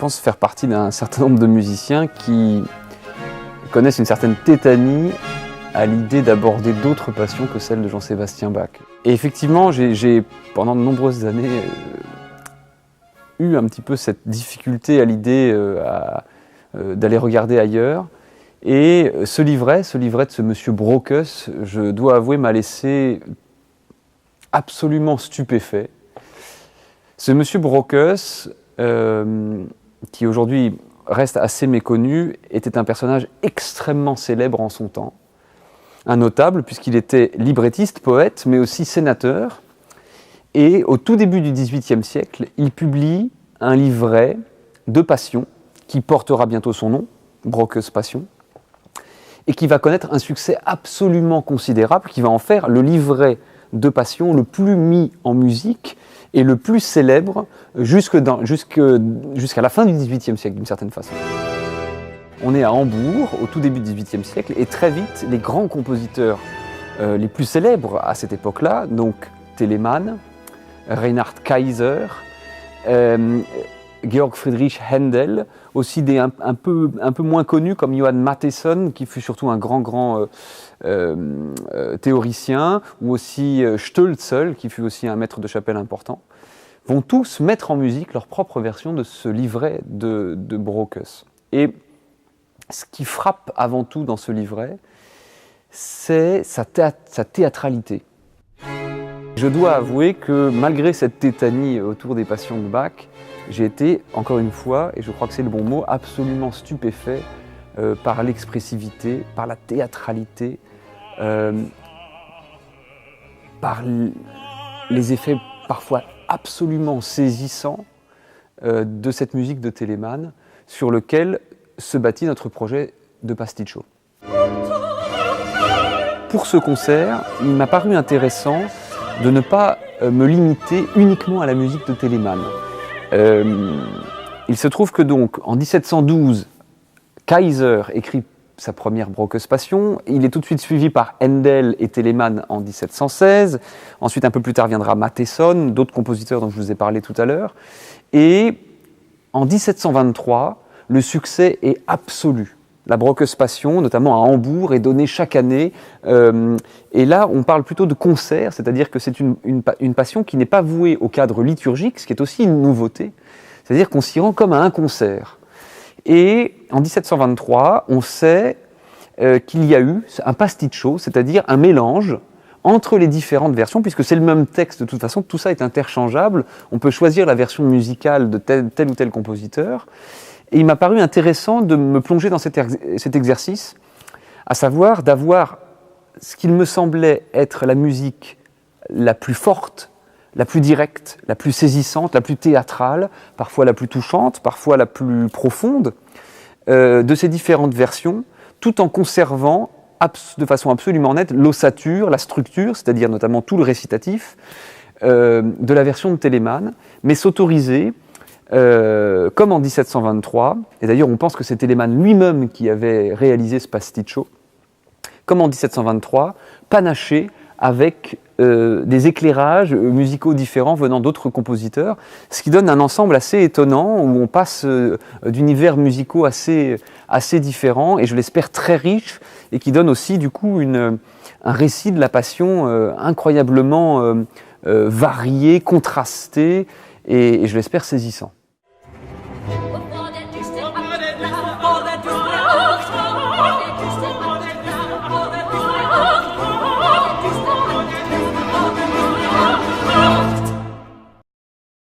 pense faire partie d'un certain nombre de musiciens qui connaissent une certaine tétanie à l'idée d'aborder d'autres passions que celles de Jean-Sébastien Bach. Et effectivement, j'ai pendant de nombreuses années eu un petit peu cette difficulté à l'idée d'aller regarder ailleurs. Et ce livret de ce monsieur Brockes, je dois avouer, m'a laissé absolument stupéfait. Ce monsieur Brockes, qui aujourd'hui reste assez méconnu, était un personnage extrêmement célèbre en son temps. Un notable, puisqu'il était librettiste, poète, mais aussi sénateur. Et au tout début du XVIIIe siècle, il publie un livret de passion qui portera bientôt son nom, Brockes Passion, et qui va connaître un succès absolument considérable, qui va en faire le livret de passion le plus mis en musique et le plus célèbre jusqu'à la fin du XVIIIe siècle, d'une certaine façon. On est à Hambourg, au tout début du XVIIIe siècle, et très vite, les grands compositeurs les plus célèbres à cette époque-là, donc Telemann, Reinhard Kaiser, Georg Friedrich Händel, aussi des un peu moins connus comme Johann Mattheson, qui fut surtout un grand théoricien, ou aussi Stölzel, qui fut aussi un maître de chapelle important, vont tous mettre en musique leur propre version de ce livret de Brockes. Et ce qui frappe avant tout dans ce livret, c'est sa théâtralité. Je dois avouer que malgré cette tétanie autour des passions de Bach, j'ai été, encore une fois, et je crois que c'est le bon mot, absolument stupéfait par l'expressivité, par la théâtralité, par les effets parfois absolument saisissants de cette musique de Telemann, sur lequel se bâtit notre projet de pasticcio. Pour ce concert, il m'a paru intéressant de ne pas me limiter uniquement à la musique de Telemann. Il se trouve que donc, en 1712, Kaiser écrit sa première Brockes Passion. Il est tout de suite suivi par Händel et Telemann en 1716. Ensuite, un peu plus tard, viendra Mattheson, d'autres compositeurs dont je vous ai parlé tout à l'heure. Et en 1723, le succès est absolu. La Brockes Passion, notamment à Hambourg, est donnée chaque année. Et là, on parle plutôt de concert, c'est-à-dire que c'est une passion qui n'est pas vouée au cadre liturgique, ce qui est aussi une nouveauté. C'est-à-dire qu'on s'y rend comme à un concert. Et en 1723, on sait qu'il y a eu un pasticcio, c'est-à-dire un mélange entre les différentes versions, puisque c'est le même texte de toute façon, tout ça est interchangeable. On peut choisir la version musicale de tel ou tel compositeur. Et il m'a paru intéressant de me plonger dans cet exercice, à savoir d'avoir ce qu'il me semblait être la musique la plus forte, la plus directe, la plus saisissante, la plus théâtrale, parfois la plus touchante, parfois la plus profonde, de ces différentes versions, tout en conservant de façon absolument nette l'ossature, la structure, c'est-à-dire notamment tout le récitatif, de la version de Telemann, mais s'autoriser, comme en 1723, et d'ailleurs on pense que c'est Telemann lui-même qui avait réalisé ce pasticcio, comme en 1723, panaché avec des éclairages musicaux différents venant d'autres compositeurs, ce qui donne un ensemble assez étonnant, où on passe d'univers musicaux assez différents, et je l'espère très riches, et qui donne aussi du coup un récit de la passion incroyablement varié, contrasté, et je l'espère saisissant.